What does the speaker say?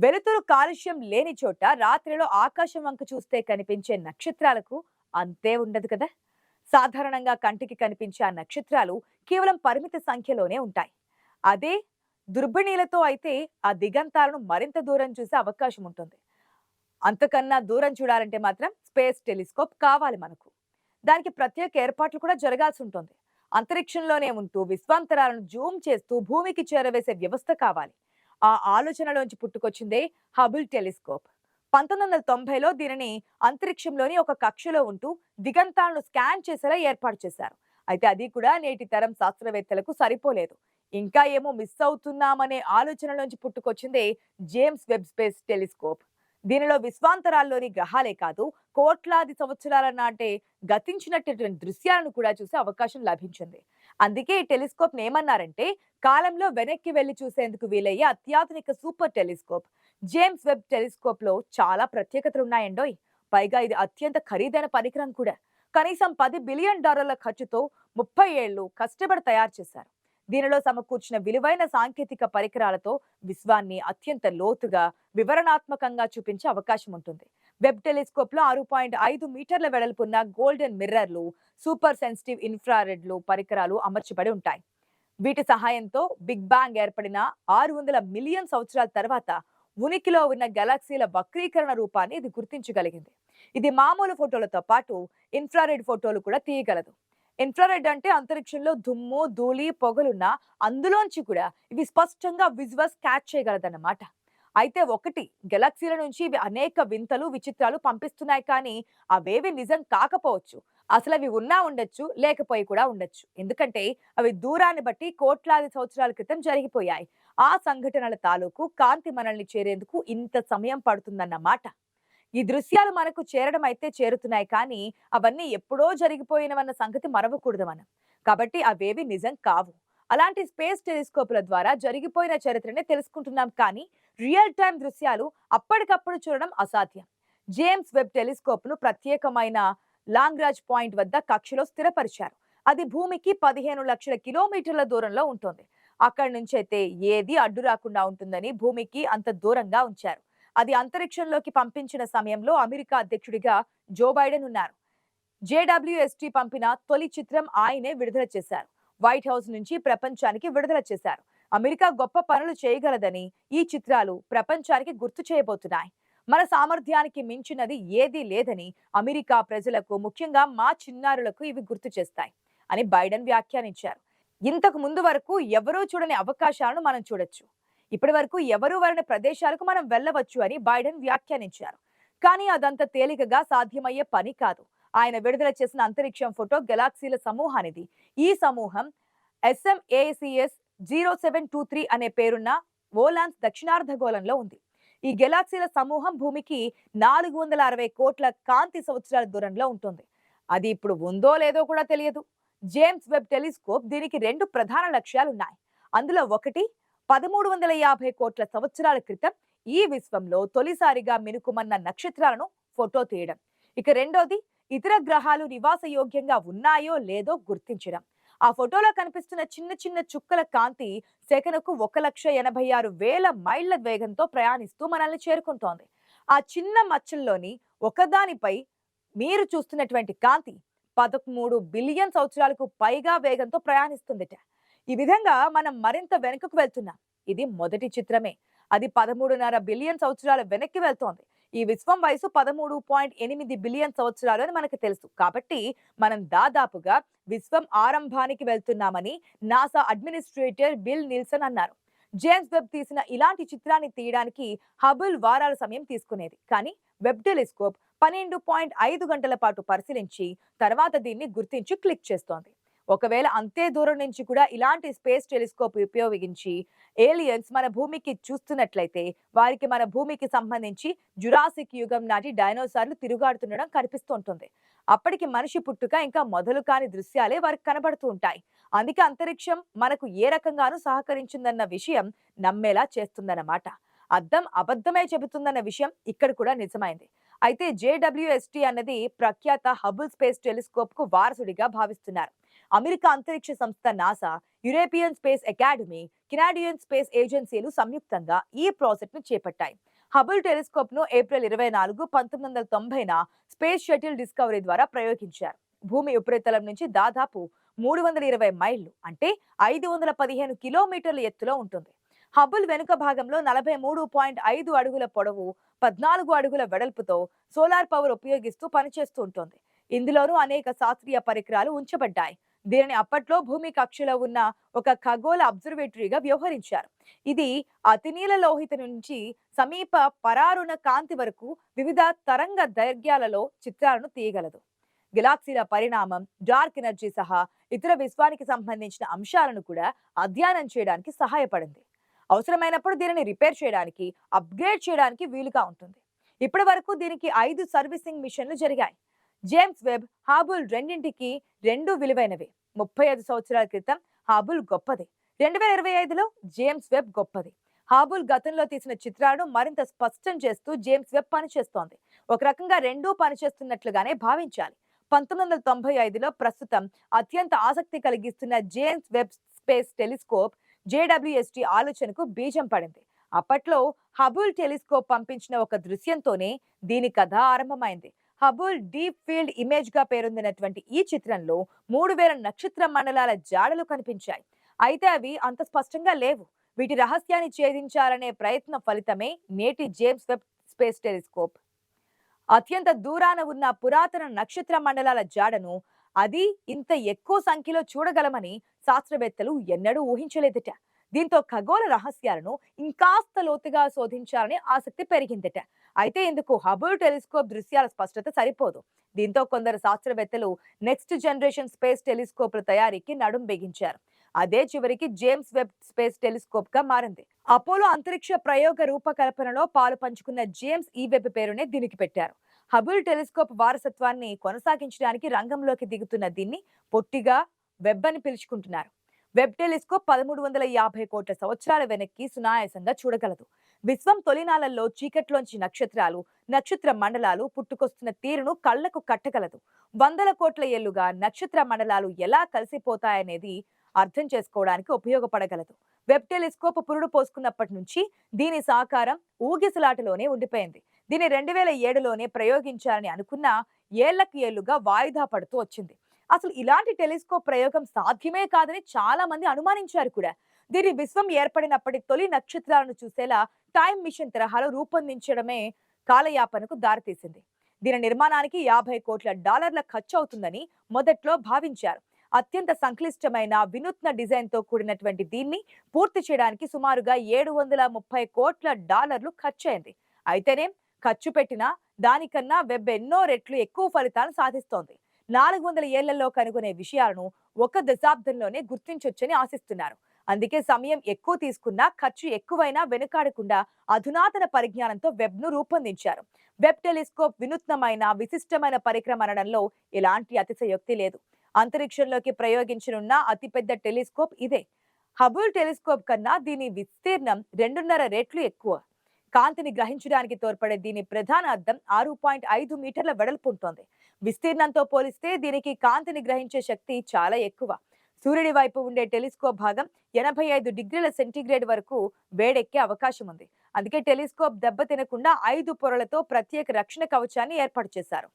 వెలుతురు కాలుష్యం లేని చోట రాత్రిలో ఆకాశం వంక చూస్తే కనిపించే నక్షత్రాలకు అంతే ఉండదు కదా. సాధారణంగా కంటికి కనిపించే ఆ నక్షత్రాలు కేవలం పరిమిత సంఖ్యలోనే ఉంటాయి. అదే దుర్బిణీలతో అయితే ఆ దిగంతాలను మరింత దూరం చూసే అవకాశం ఉంటుంది. అంతకన్నా దూరం చూడాలంటే మాత్రం స్పేస్ టెలిస్కోప్ కావాలి మనకు. దానికి ప్రత్యేక ఏర్పాట్లు కూడా జరగాల్సి ఉంటుంది. అంతరిక్షంలోనే ఉంటూ విశ్వాంతరాలను జూమ్ చేస్తూ భూమికి చేరవేసే వ్యవస్థ కావాలి. ఆ ఆలోచనలోంచి పుట్టుకొచ్చిందే హబుల్ టెలిస్కోప్. 1990లో దీనిని అంతరిక్షంలోని ఒక కక్షలో ఉంటూ దిగంతాలను స్కాన్ చేసేలా ఏర్పాటు చేశారు. అయితే అది కూడా నేటి తరం శాస్త్రవేత్తలకు సరిపోలేదు. ఇంకా ఏమో మిస్ అవుతున్నామనే ఆలోచనలోంచి పుట్టుకొచ్చిందే జేమ్స్ వెబ్ స్పేస్ టెలిస్కోప్. దీనిలో విశ్వాంతరాల్లోని గ్రహాలే కాదు, కోట్లాది సంవత్సరాల నాటే గతించినటువంటి దృశ్యాలను కూడా చూసే అవకాశం లభించింది. అందుకే ఈ టెలిస్కోప్ ఏమన్నారంటే కాలంలో వెనక్కి వెళ్లి చూసేందుకు వీలయ్యే అత్యాధునిక super telescope. James Webb telescope లో చాలా ప్రత్యేకతలు ఉన్నాయండోయ్. పైగా ఇది అత్యంత ఖరీదైన పరికరం కూడా. కనీసం $10 బిలియన్ ఖర్చుతో 30 ఏళ్లు కష్టపడి తయారు చేశారు. దీనిలో సమకూర్చిన విలువైన సాంకేతిక పరికరాలతో విశ్వాన్ని అత్యంత లోతుగా వివరణాత్మకంగా చూపించే అవకాశం ఉంటుంది. వెబ్ టెలిస్కోప్ లో 6.5 మీటర్ల వెడల్పున్న గోల్డెన్ మిర్రర్లు, సూపర్ సెన్సిటివ్ ఇన్ఫ్రారెడ్లు పరికరాలు అమర్చబడి ఉంటాయి. వీటి సహాయంతో బిగ్ బ్యాంగ్ ఏర్పడిన 600 మిలియన్ సంవత్సరాల తర్వాత ఉనికిలో ఉన్న గెలాక్సీల వక్రీకరణ రూపాన్ని ఇది గుర్తించగలిగింది. ఇది మామూలు ఫోటోలతో పాటు ఇన్ఫ్రారెడ్ ఫోటోలు కూడా తీయగలదు. ఇన్ఫ్రారెడ్ అంటే అంతరిక్షంలో దుమ్ము, ధూళి, పొగలున్న అందులోంచి కూడా ఇవి స్పష్టంగా విజువల్స్ క్యాచ్ చేయగలదన్నమాట. అయితే ఒకటి, గెలాక్సీల నుంచి ఇవి అనేక వింతలు, విచిత్రాలు పంపిస్తున్నాయి, కానీ అవేవి నిజం కాకపోవచ్చు. అసలు అవి ఉన్నా ఉండొచ్చు, లేకపోయి కూడా ఉండొచ్చు. ఎందుకంటే అవి దూరాన్ని బట్టి కోట్లాది సంవత్సరాల క్రితం జరిగిపోయాయి. ఆ సంఘటనల తాలూకు కాంతి మనల్ని చేరేందుకు ఇంత సమయం పడుతుందన్నమాట. ఈ దృశ్యాలు మనకు చేరడం అయితే చేరుతున్నాయి, కానీ అవన్నీ ఎప్పుడో జరిగిపోయినవన్న సంగతి మరవకూడదు మనం. కాబట్టి అవేవి నిజం కావు. అలాంటి స్పేస్ టెలిస్కోపుల ద్వారా జరిగిపోయిన చరిత్రనే తెలుసుకుంటున్నాం, కానీ రియల్ టైం దృశ్యాలు అప్పటికప్పుడు చూడడం అసాధ్యం. జేమ్స్ వెబ్ టెలిస్కోప్ ను ప్రత్యేకమైన లాంగ్రాజ్ పాయింట్ వద్ద కక్షలో స్థిరపరిచారు. అది భూమికి 15 లక్షల కిలోమీటర్ల దూరంలో ఉంటుంది. అక్కడి నుంచి అయితే ఏది అడ్డు రాకుండా ఉంటుందని భూమికి అంత దూరంగా ఉంచారు. అది అంతరిక్షంలోకి పంపించిన సమయంలో అమెరికా అధ్యక్షుడిగా జో బైడెన్ ఉన్నారు. జేడబ్ల్యూఎస్టీ పంపిన తొలి చిత్రం ఆయనే విడుదల చేశారు. వైట్ హౌస్ నుంచి ప్రపంచానికి విడుదల చేశారు. అమెరికా గొప్ప పనులు చేయగలదని ఈ చిత్రాలు ప్రపంచానికి గుర్తు చేయబోతున్నాయి. మన సామర్థ్యానికి మించినది ఏదీ లేదని అమెరికా ప్రజలకు, ముఖ్యంగా మా చిన్నారులకు ఇవి గుర్తు చేస్తాయి అని బైడెన్ వ్యాఖ్యానించారు. ఇంతకు ముందు వరకు ఎవరూ చూడని అవకాశాలను మనం చూడొచ్చు. ఇప్పటి వరకు ఎవరూ వరని ప్రదేశాలకు మనం వెళ్ళవచ్చు అని బైడెన్ వ్యాఖ్యానించారు. కానీ అదంత తేలికగా సాధ్యమయ్యే పని కాదు. ఆయన విడుదల చేసిన అంతరిక్షం ఫోటో గెలాక్సీల సమూహానిది. ఈ సమూహం SMACS 0723 అనే పేరున్న ఓలాన్స్ దక్షిణార్ధగోళంలో ఉంది. ఈ గెలాక్సీల సమూహం భూమికి 460 కోట్ల కాంతి సంవత్సరాల దూరంలో ఉంటుంది. అది ఇప్పుడు ఉందో లేదో కూడా తెలియదు. జేమ్స్ వెబ్ టెలిస్కోప్ దీనికి 2 ప్రధాన లక్ష్యాలున్నాయి. అందులో ఒకటి, 1350 కోట్ల సంవత్సరాల క్రితం ఈ విశ్వంలో తొలిసారిగా మినుకుమన్న నక్షత్రాలను ఫోటో తీయడం. ఇక రెండోది, ఇతర గ్రహాలు నివాస యోగ్యంగా ఉన్నాయో లేదో గుర్తించడం. ఆ ఫోటోలో కనిపిస్తున్న చిన్న చిన్న చుక్కల కాంతి సెకనుకు 1,86,000 మైళ్ల వేగంతో ప్రయాణిస్తూ మనల్ని చేరుకుంటోంది. ఆ చిన్న మచ్చల్లోని ఒకదానిపై మీరు చూస్తున్నటువంటి కాంతి 13 బిలియన్ సంవత్సరాలకు పైగా వేగంతో ప్రయాణిస్తుందిట. ఈ విధంగా మనం మరింత వెనుకకు వెళ్తున్నాం. ఇది మొదటి చిత్రమే. అది 13.5 బిలియన్ సంవత్సరాల వెనక్కి వెళ్తోంది. ఈ విశ్వం వయసు 13.8 బిలియన్ సంవత్సరాలు అని మనకు తెలుసు. కాబట్టి మనం దాదాపుగా విశ్వం ఆరంభానికి వెళ్తున్నామని నాసా అడ్మినిస్ట్రేటర్ బిల్ నిల్సన్ అన్నారు. జేమ్స్ వెబ్ తీసిన ఇలాంటి చిత్రాన్ని తీయడానికి హబుల్ వారాల సమయం తీసుకునేది. కానీ వెబ్ టెలిస్కోప్ 12.5 గంటల పాటు పరిశీలించి తర్వాత దీన్ని గుర్తించి క్లిక్ చేస్తోంది. ఒకవేళ అంతే దూరం నుంచి కూడా ఇలాంటి స్పేస్ టెలిస్కోప్ ఉపయోగించి ఏలియన్స్ మన భూమికి చూస్తున్నట్లయితే వారికి మన భూమికి సంబంధించి జురాసిక్ యుగం నాటి డైనోసార్లు తిరుగాడుతుండడం కనిపిస్తుంటుంది. అప్పటికి మనిషి పుట్టుక ఇంకా మొదలు కాని దృశ్యాలే వారికి కనబడుతూ ఉంటాయి. అందుకే అంతరిక్షం మనకు ఏ రకంగానూ సహకరించిందన్న విషయం నమ్మేలా చేస్తుందన్నమాట. అద్దం అబద్ధమే చెబుతుందన్న విషయం ఇక్కడ కూడా నిజమైంది. అయితే జేడబ్ల్యూఎస్టీ అన్నది ప్రఖ్యాత హబుల్ స్పేస్ టెలిస్కోప్ కు వారసుడిగా భావిస్తున్నారు. అమెరికా అంతరిక్ష సంస్థ NASA, European space academy, Canadian space ఏజెన్సీలు సంయుక్తంగా ఈ ప్రాజెక్ట్ ను చేపట్టాయి. హబుల్ టెలిస్కోప్ ను ఏప్రిల్ 24, 1990న స్పేస్ షటిల్ డిస్కవరీ ద్వారా ప్రయోగించారు. భూమి ఉపరితలం నుంచి దాదాపు 320 మైళ్లు అంటే 515 కిలోమీటర్ల ఎత్తులో ఉంటుంది. హబుల్ వెనుక భాగంలో 43.5 అడుగుల పొడవు, 14 అడుగుల వెడల్పుతో సోలార్ పవర్ ఉపయోగిస్తూ పనిచేస్తూ ఉంటుంది. ఇందులోనూ అనేక శాస్త్రీయ పరికరాలు ఉంచబడ్డాయి. దీనిని అప్పట్లో భూమి కక్షలో ఉన్న ఒక ఖగోళ అబ్జర్వేటరీగా వ్యవహరించారు. ఇది అతినీల లోహిత నుంచి సమీప పరారుణ కాంతి వరకు వివిధ తరంగ దైర్ఘ్యాలలో చిత్రాలను తీయగలదు. గెలాక్సీల పరిణామం, డార్క్ ఎనర్జీ సహా ఇతర విశ్వానికి సంబంధించిన అంశాలను కూడా అధ్యయనం చేయడానికి సహాయపడింది. అవసరమైనప్పుడు దీనిని రిపేర్ చేయడానికి, అప్గ్రేడ్ చేయడానికి వీలుగా ఉంటుంది. ఇప్పటి వరకు దీనికి 5 సర్వీసింగ్ మిషన్లు జరిగాయి. జేమ్స్ వెబ్, హబుల్ రెండింటికి రెండు విలువైనవే. 35 సంవత్సరాల క్రితం హబుల్ గొప్పది. 2025లో జేమ్స్ వెబ్ గొప్పది. హబుల్ గతంలో తీసిన చిత్రాలను మరింత స్పష్టం చేస్తూ జేమ్స్ వెబ్ పనిచేస్తోంది. ఒక రకంగా రెండూ పనిచేస్తున్నట్లుగానే భావించాలి. 1995లో ప్రస్తుతం అత్యంత ఆసక్తి కలిగిస్తున్న James Webb space telescope JWST ఆలోచనకు బీజం పడింది. అప్పట్లో హబుల్ టెలిస్కోప్ పంపించిన ఒక దృశ్యంతోనే దీని కథ ఆరంభమైంది. హబుల్ డీప్ ఫీల్డ్ ఇమేజ్ గా పేరొందినటువంటి ఈ చిత్రంలో 3000 నక్షత్ర మండలాల జాడలు కనిపించాయి. అయితే అవి అంత స్పష్టంగా లేవు. వీటి రహస్యాన్ని ఛేదించాలనే ప్రయత్న ఫలితమే నేటి జేమ్స్ వెబ్ స్పేస్ టెలిస్కోప్. అత్యంత దూరాన ఉన్న పురాతన నక్షత్ర మండలాల జాడను అది ఇంత ఎక్కువ సంఖ్యలో చూడగలమని శాస్త్రవేత్తలు ఎన్నడూ ఊహించలేదట. దీంతో ఖగోళ రహస్యాలను ఇంకాస్త లోతుగా శోధించాలని ఆసక్తి పెరిగిందట. అయితే ఇందుకు హబుల్ టెలిస్కోప్ దృశ్యాల స్పష్టత సరిపోదు. దీంతో కొందరు శాస్త్రవేత్తలు నెక్స్ట్ జనరేషన్ స్పేస్ టెలిస్కోప్ల తయారీకి నడుం బిగించారు. అదే చివరికి జేమ్స్ వెబ్ స్పేస్ టెలిస్కోప్ గా మారింది. అపోలో అంతరిక్ష ప్రయోగ రూపకల్పనలో పాలు పంచుకున్న జేమ్స్ ఈ వెబ్ పేరునే దీనికి పెట్టారు. హబుల్ టెలిస్కోప్ వారసత్వాన్ని కొనసాగించడానికి రంగంలోకి దిగుతున్న దీన్ని పొట్టిగా వెబ్ అని పిలుచుకుంటున్నారు. వెబ్ టెలిస్కోప్ 1350 కోట్ల సంవత్సరాల వెనక్కి సునాయాసంగా చూడగలదు. విశ్వం తొలినాళ్లలో చీకట్లోంచి నక్షత్రాలు, నక్షత్ర మండలాలు పుట్టుకొస్తున్న తీరును కళ్లకు కట్టగలదు. వందల కోట్ల ఏళ్లుగా నక్షత్ర మండలాలు ఎలా కలిసిపోతాయనేది అర్థం చేసుకోవడానికి ఉపయోగపడగలదు. వెబ్ టెలిస్కోప్ పురుడు పోసుకున్నప్పటి నుంచి దీని సాకారం ఊగిసలాటలోనే ఉండిపోయింది. దీన్ని 2007లోనే ప్రయోగించాలని అనుకున్నా ఏళ్లకు ఏళ్లుగా వాయిదా పడుతూ వచ్చింది. అసలు ఇలాంటి టెలిస్కోప్ ప్రయోగం సాధ్యమే కాదని చాలా మంది అనుమానించారు కూడా. దీని విశ్వం ఏర్పడినప్పటి తొలి నక్షత్రాలను చూసేలా టైమ్ మిషన్ తరహాలో రూపొందించడమే కాలయాపనకు దారితీసింది. దీని నిర్మాణానికి $50 కోట్ల ఖర్చు అవుతుందని మొదట్లో భావించారు. అత్యంత సంక్లిష్టమైన వినూత్న డిజైన్ తో కూడినటువంటి దీన్ని పూర్తి చేయడానికి సుమారుగా $730 కోట్ల ఖర్చయింది. అయితేనే ఖర్చు పెట్టినా దానికన్నా వెబ్ ఎన్నో రెట్లు ఎక్కువ ఫలితాలను సాధిస్తోంది. 400 ఏళ్లలో కనుగొనే విషయాలను 1 దశాబ్దంలోనే గుర్తించొచ్చని ఆశిస్తున్నారు. అందుకే సమయం ఎక్కువ తీసుకున్నా, ఖర్చు ఎక్కువైనా వెనుకాడకుండా అధునాతన పరిజ్ఞానంతో వెబ్ ను రూపొందించారు. వెబ్ టెలిస్కోప్ వినూత్నమైన, విశిష్టమైన పరికరం అనడంలో ఎలాంటి అతిశయోక్తి లేదు. అంతరిక్షంలోకి ప్రయోగించనున్న అతిపెద్ద టెలిస్కోప్ ఇదే. హబుల్ టెలిస్కోప్ కన్నా దీని విస్తీర్ణం 2.5 రెట్లు ఎక్కువ. కాంతిని గ్రహించడానికి తోడ్పడే దీని ప్రధాన అద్దం 6.5 మీటర్ల వెడల్పు ఉంటుంది. విస్తీర్ణంతో పోలిస్తే దీనికి కాంతిని గ్రహించే శక్తి చాలా ఎక్కువ. సూర్యుడి వైపు ఉండే టెలిస్కోప్ భాగం 85 డిగ్రీల సెంటీగ్రేడ్ వరకు వేడెక్కే అవకాశం ఉంది. అందుకే టెలిస్కోప్ దెబ్బతినకుండా 5 పొరలతో ప్రత్యేక రక్షణ కవచాన్ని ఏర్పాటు చేశారు.